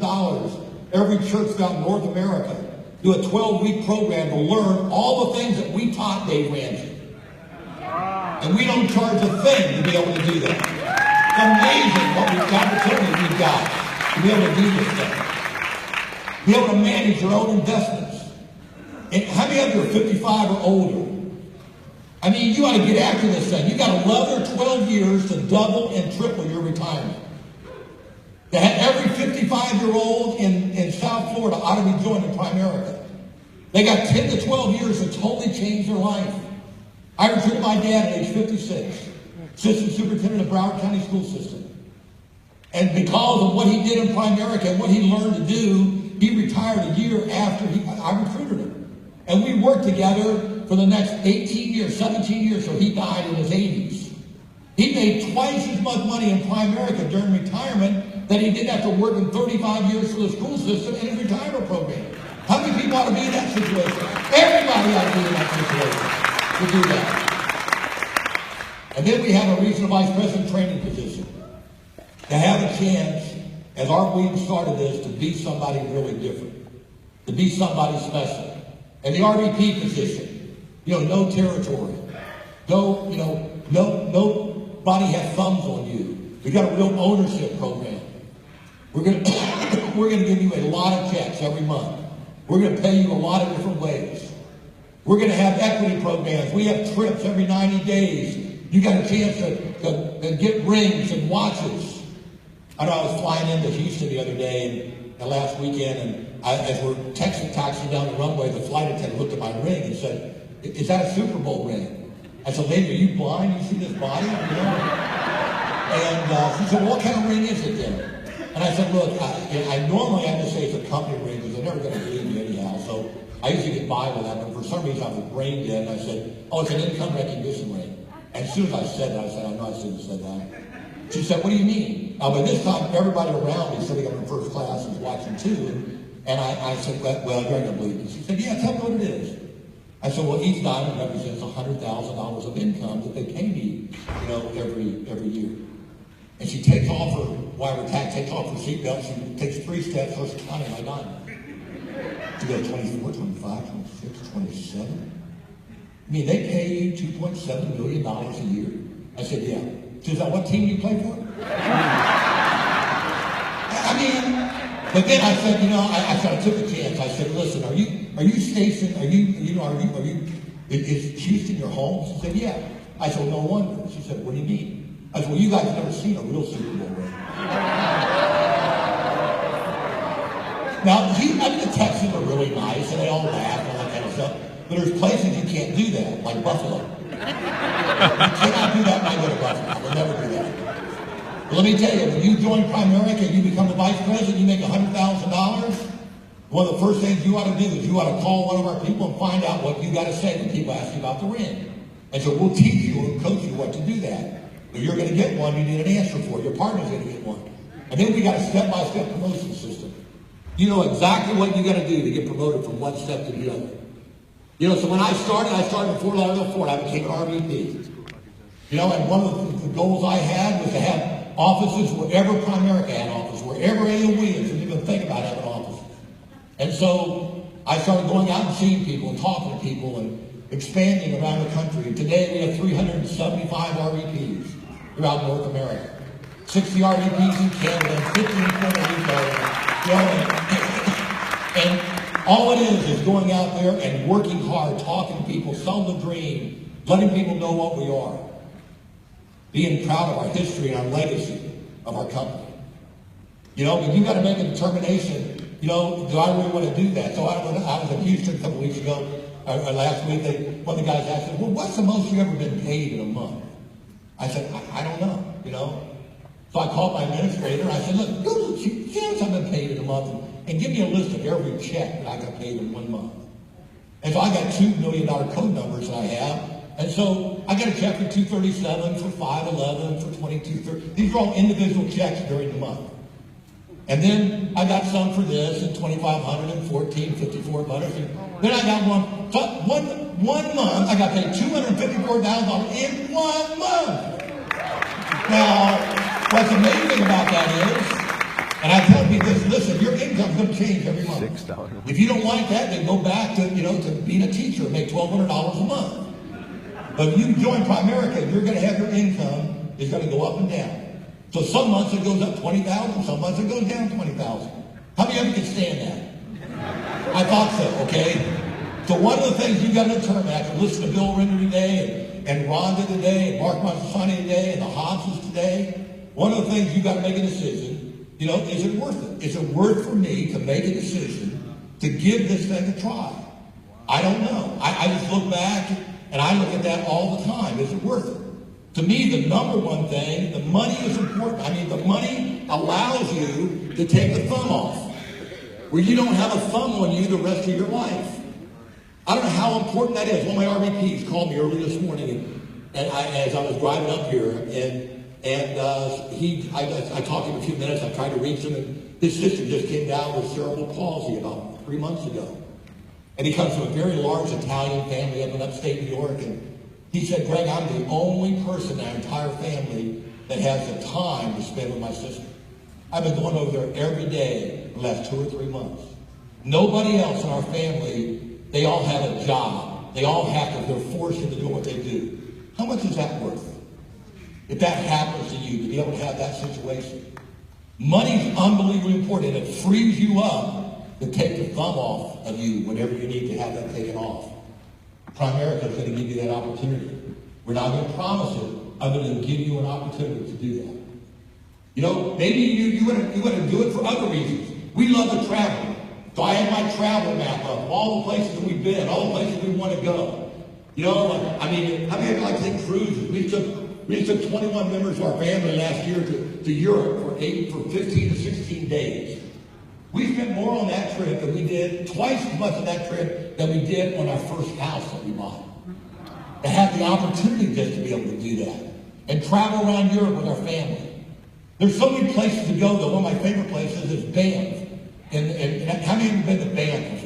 scholars, every church throughout North America, do a 12-week program to learn all the things that we taught Dave Ramsey. And we don't charge a thing to be able to do that. It's amazing what we've got, opportunity we've got to be able to do this stuff. Be able to manage your own investments. And how many of you are 55 or older? I mean, you ought to get after this thing. You got 11 or 12 years to double and triple your retirement. To have every 55-year-old in South Florida ought to be joining Primerica. They got 10 to 12 years to totally change their life. I recruited my dad at age 56, assistant superintendent of Broward County School System. And because of what he did in Primerica and what he learned to do, he retired a year after I recruited him. And we worked together for the next 18 years, 17 years, so he died in his 80s. He made twice as much money in Primerica during retirement that he did after working 35 years for the school system in his retirement program. How many people ought to be in that situation? Everybody ought to be in that situation to do that. And then we have a regional vice president training position. To have a chance, as our week started this, to be somebody really different. To be somebody special. And the RVP position, no territory. Nobody has thumbs on you. We got a real ownership program. We're going to give you a lot of checks every month. We're going to pay you a lot of different ways. We're going to have equity programs. We have trips every 90 days. You got a chance to get rings and watches. I know I was flying into Houston the other day and last weekend, and as we're taxiing down the runway, the flight attendant looked at my ring and said, "Is that a Super Bowl ring?" I said, "Lady, are you blind? You see this body?" And she said, "Well, what kind of ring is it then?" And I said, "Look, I normally have to say it's a company ring because they're never going to believe me anyhow. So I usually get by with that, but for some reason I was brain dead, and I said, oh, it's an income recognition ring." And as soon as I said that, I know I shouldn't have said that. She said, "What do you mean?" By this time, everybody around me sitting up in first class was watching too. And I said, "Well, you're going to believe me." She said, "Yeah, tell me what it is." I said, "Well, each diamond represents $100,000 of income that they pay me, every year." And she takes off her wire attack, takes off her seatbelt. She takes 3 steps, starts counting my diamond. She goes 24, 25, 26, 27. I mean, they pay you $2.7 million a year. I said, "Yeah." She said, "What team do you play for?" I mean, but then I said, I took a chance. I said, "Listen, are you stationed? Is Houston your home?" She said, "Yeah." I said, "Well, no wonder." She said, "What do you mean?" I said, "Well, you guys have never seen a real Super Bowl ring." Now, the Texans are really nice, and they all laugh and all that kind of stuff. But there's places you can't do that, like Buffalo. You cannot do that when I go to Buffalo. I will never do that. But let me tell you, when you join Primerica and you become the vice president, you make $100,000, one of the first things you ought to do is you ought to call one of our people and find out what you got to say when people ask you about the ring. And so we'll teach you and coach you what to do that. If you're going to get one, you need an answer for it. Your partner's going to get one. And then we got a step-by-step promotion system. You know exactly what you got to do to get promoted from one step to the other. So when I started in Fort Lauderdale, Florida. I became an RVP. And one of the goals I had was to have offices wherever Primerica had offices, wherever A.O. Williams didn't even think about having offices. And so I started going out and seeing people and talking to people and expanding around the country. And today we have 375 RVPs throughout North America. 60 RVPs in Canada and 50 in Puerto Rico. And all it is going out there and working hard, talking to people, selling the dream, letting people know what we are. Being proud of our history and our legacy of our company. But you got to make a determination, do I really want to do that? So I was in Houston a couple weeks ago, last week, one of the guys asked me, "Well, what's the most you've ever been paid in a month?" I said, I don't know, So I called my administrator and I said, "Look, go see how I've been paid in a month and give me a list of every check that I got paid in 1 month." And so I got $2 million code numbers that I have. And so I got a check for $237, for $511, for $2230. These are all individual checks during the month. And then I got some for this, and $2,500, and $1,400, $5,400. Then I got one month, I got paid $254,000 in 1 month. Now, what's amazing about that And I tell people this, listen, your income's going to change every month. If you don't like that, then go back to, to being a teacher and make $1,200 a month. But if you join Primerica, you're going to have your income is going to go up and down. So some months it goes up $20,000, some months it goes down $20,000. How many of you can stand that? I thought so, okay? So one of the things you got to determine after listening to Bill Rinder today and Rhonda today and Mark Montesani today and the Hobbses today, one of the things you got to make a decision, is it worth it? Is it worth for me to make a decision to give this thing a try? I don't know. I just look back and I look at that all the time. Is it worth it? To me, the number one thing, the money is important. I mean, the money allows you to take the thumb off, where you don't have a thumb on you the rest of your life. I don't know how important that is. One of my RVPs called me early this morning, as I was driving up here, I talked to him a few minutes. I tried to reach him, and his sister just came down with cerebral palsy about 3 months ago. And he comes from a very large Italian family up in upstate New York, and he said, Greg, I'm the only person in our entire family that has the time to spend with my sister. I've been going over there every day the last 2 or 3 months. Nobody else in our family, they all have a job. They all they're forced into doing what they do. How much is that worth? If that happens to you, to be able to have that situation. Money's unbelievably important, and it frees you up to take the thumb off of you whenever you need to have that taken off. Primerica is going to give you that opportunity. We're not going to promise it. I'm going to give you an opportunity to do that. Maybe you want to do it for other reasons. We love to travel. So I have my travel map of all the places that we've been, all the places we want to go. I mean, how many of you like to take cruises? We took 21 members of our family last year to Europe for 15 to 16 days. We spent more on that trip than we did, twice as much of that trip than we did on our first house that we bought. To have the opportunity just to be able to do that and travel around Europe with our family. There's so many places to go, though. One of my favorite places is Banff. And how many of you have been to Banff?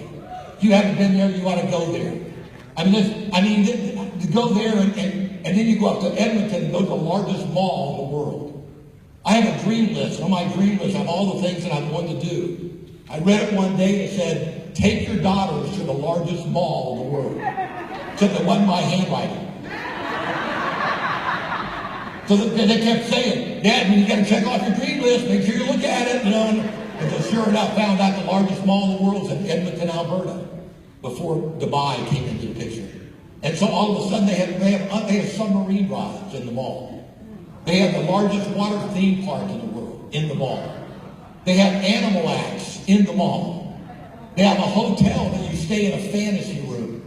If you haven't been there, you ought to go there. To go there and then you go up to Edmonton and go to the largest mall in the world. I have a dream list. On my dream list, I have all the things that I want to do. I read it one day that said, take your daughters to the largest mall in the world. Except it wasn't my handwriting. So they kept saying, Dad, you got to check off your dream list, make sure you look at it, And so sure enough, found out the largest mall in the world is in Edmonton, Alberta, before Dubai came into the picture. And so all of a sudden they have submarine rides in the mall. They have the largest water theme park in the world in the mall. They have animal acts in the mall. They have a hotel that you stay in a fantasy room.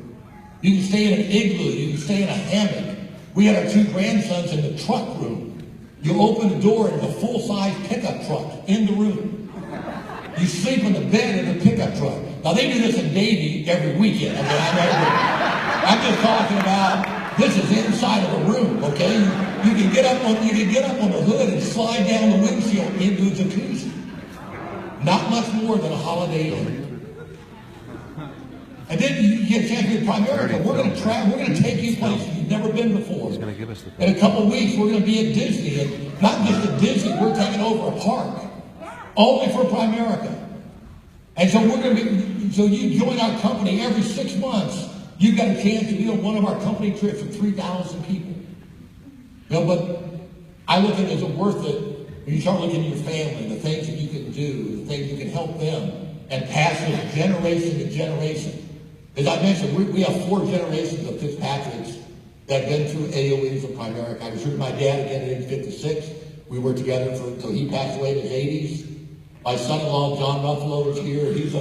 You can stay in an igloo. You can stay in a hammock. We had our 2 grandsons in the truck room. You open the door and it's a full-size pickup truck in the room. You sleep in the bed in the pickup truck. Now they do this in Davie every weekend. I'm just talking about this is inside of a room, okay? You can get up on the hood and slide down the windshield into a jacuzzi. Not much more than a Holiday Inn. And then you get a chance to be Primerica. We're going to travel. We're going to take you places you've never been before. In a couple of weeks, we're going to be at Disney, and not just at Disney. We're taking over a park, only for Primerica. And so we're going to be. So you join our company every 6 months. You've got a chance to be on one of our company trips with 3,000 people. But I look at it as worth it when you start looking at your family, the things that you can do, the things you can help them, and pass it generation to generation. As I mentioned, we have 4 generations of Fitzpatricks that have been through AOEs of Primerica. I was with my dad again in 56. We were together until he passed away in his 80s. My son-in-law, John Ruffalo, is here. He's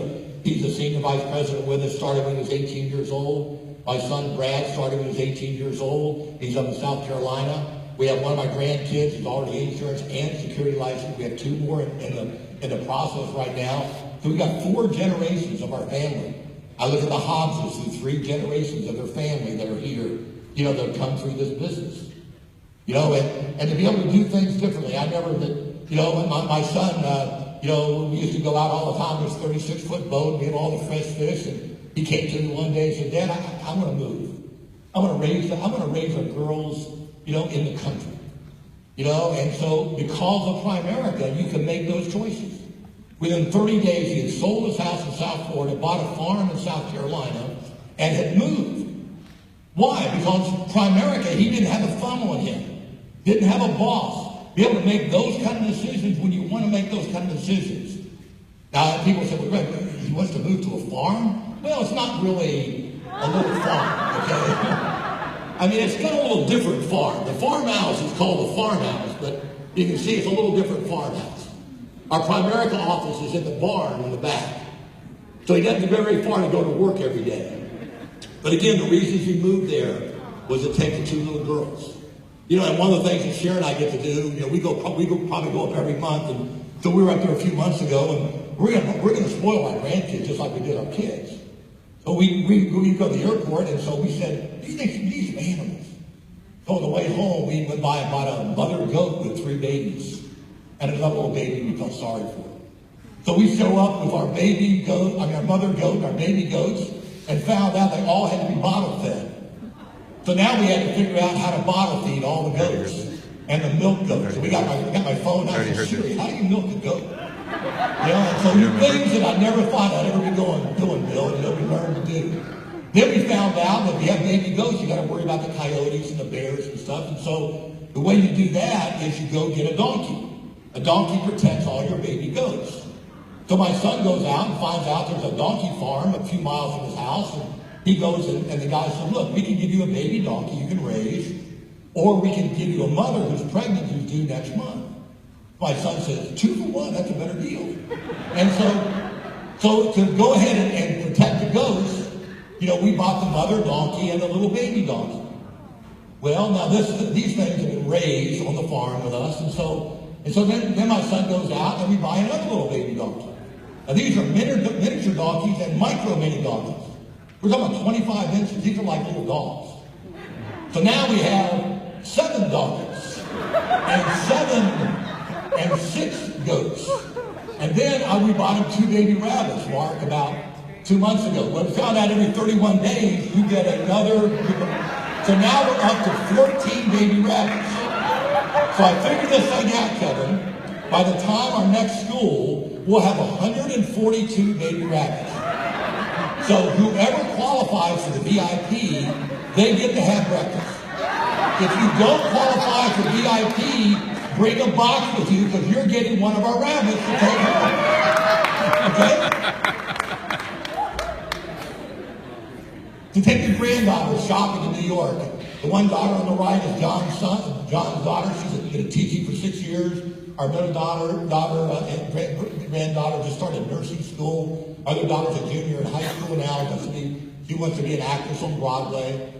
a senior vice president with us, started when he was 18 years old. My son, Brad, started when he was 18 years old. He's up in South Carolina. We have one of my grandkids who's already insurance and security license. We have 2 more in the process right now. So we've got 4 generations of our family. I look at the Hobbses, who's 3 generations of their family that are here, that have come through this business. And to be able to do things differently. I remember that, my son, we used to go out all the time with this 36-foot boat and get all the fresh fish. And he came to me one day and said, Dad, I'm going to move. I'm going to raise our girls, in the country. And so because of Primerica, you can make those choices. Within 30 days, he had sold his house in South Florida, bought a farm in South Carolina, and had moved. Why? Because Primerica, he didn't have a thumb on him. Didn't have a boss. Be able to make those kind of decisions when you want to make those kind of decisions. Now, people say, well, Greg, he wants to move to a farm? Well, it's not really a little farm, okay? I mean, it's got a little different farm. The farmhouse is called a farmhouse, but you can see it's a little different farmhouse. Our Primerica office is in the barn in the back. So he doesn't go very far to go to work every day. But again, the reason he moved there was to take the two little girls. You know, and one of the things that Sharon and I get to do, you know, we probably go up every month, and so we were up there a few months ago, and we're gonna spoil our grandkids just like we did our kids. So we go to the airport, and so we said, these are animals. So on the way home, we went by and bought a mother goat with 3 babies, and another little baby we felt sorry for. So we show up with our baby goat, our mother goat, our baby goats, and found out they all had to be bottle fed. So now we had to figure out how to bottle feed all the goats and the milk goats. So we got my phone out and said, Siri, how do you milk a goat? You know, and so things that I never thought I'd ever be doing, Bill, you know, we learned to do. Then we found out that if you have baby goats, you got to worry about the coyotes and the bears and stuff. And so the way you do that is you go get a donkey. A donkey protects all your baby goats. So my son goes out and finds out there's a donkey farm a few miles from his house, and he goes and the guy said, look, we can give you a baby donkey you can raise, or we can give you a mother who's pregnant who's due next month. My son says, 2 for 1, that's a better deal. And so to go ahead and protect the goats, you know, we bought the mother donkey and the little baby donkey. Well, now these things have been raised on the farm with us, and so then my son goes out and we buy another little baby donkey. Now these are miniature donkeys and micro mini donkeys. We're talking about 25 inches. These are like little dogs. So now we have 7 donkeys and 6 goats. And then we bought him 2 baby rabbits, Mark, about 2 months ago. Well, we found out every 31 days you get another. So now we're up to 14 baby rabbits. So I figured this thing out, Kevin. By the time our next school, we'll have 142 baby rabbits. So whoever qualifies for the VIP, they get to have breakfast. If you don't qualify for VIP, bring a box with you because you're getting one of our rabbits to take home. Okay? To take your granddaughter shopping in New York. The one daughter on the right is John's daughter. She's been teaching for 6 years. Our middle daughter and granddaughter just started nursing school. Our other daughter's a junior in high school now. She wants to be an actress on Broadway.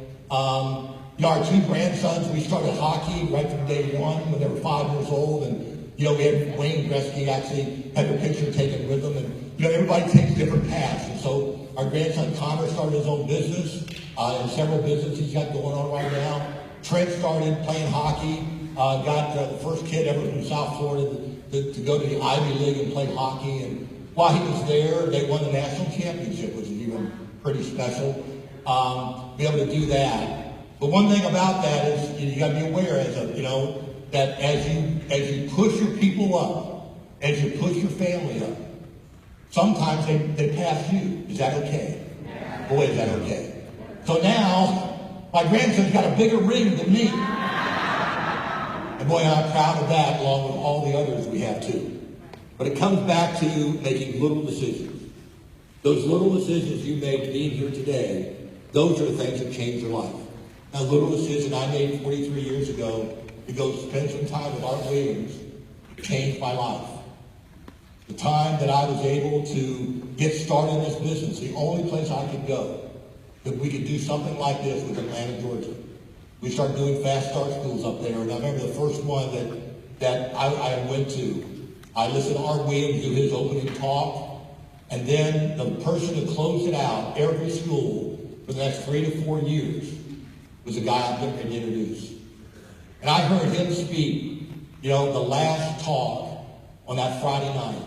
You know, our 2 grandsons, we started hockey right from day 1 when they were 5 years old. And, you know, we had Wayne Gretzky actually had a picture taken with them. And, you know, everybody takes different paths. And so our grandson Connor started his own business and several businesses he's got going on right now. Trent started playing hockey. Got the first kid ever from South Florida to go to the Ivy League and play hockey. And while he was there, they won the national championship, which is even pretty special. Be able to do that. But one thing about that is you got to be aware that as you push your people up, as you push your family up, sometimes they pass you. Is that okay? Boy, is that okay. So now my grandson's got a bigger ring than me. And boy, I'm proud of that, along with all the others we have too. But it comes back to making little decisions. Those little decisions you made being here today, those are the things that change your life. A little decision I made 43 years ago to go spend some time with Art Williams changed my life. The time that I was able to get started in this business, the only place I could go that we could do something like this was Atlanta, Georgia. We started doing fast start schools up there, and I remember the first one that I went to. I listened to Art Williams do his opening talk, and then the person who closed it out every school for the next 3 to 4 years was a guy I'm getting to introduce. And I heard him speak, the last talk on that Friday night.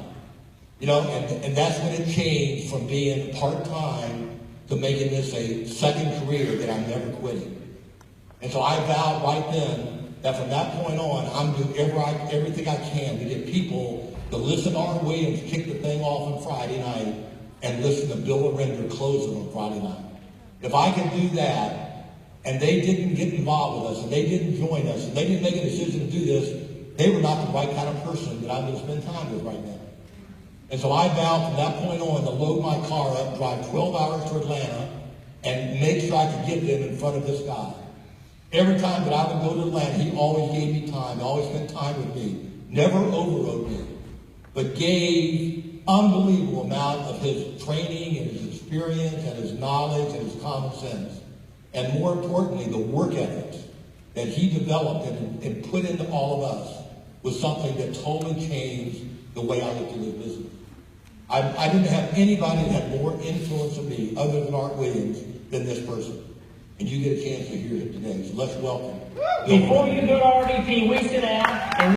And that's when it changed from being part-time to making this a second career that I'm never quitting. And so I vowed right then that from that point on, I'm doing everything I can to get people to listen to Art Williams kick the thing off on Friday night and listen to Bill Arender close it on Friday night. If I could do that, and they didn't get involved with us, and they didn't join us, and they didn't make a decision to do this, they were not the right kind of person that I'm going to spend time with right now. And so I vowed from that point on to load my car up, drive 12 hours to Atlanta, and make sure I could get them in front of this guy. Every time that I would go to Atlanta, he always gave me time. He always spent time with me. Never overrode me, but gave unbelievable amount of his training and his experience and his knowledge and his common sense. And more importantly, the work ethics that he developed and put into all of us was something that totally changed the way I looked at his business. I didn't have anybody that had more influence on me other than Art Williams than this person. And you get a chance to hear it today. So let's welcome. Before you go to RDP, we sit down and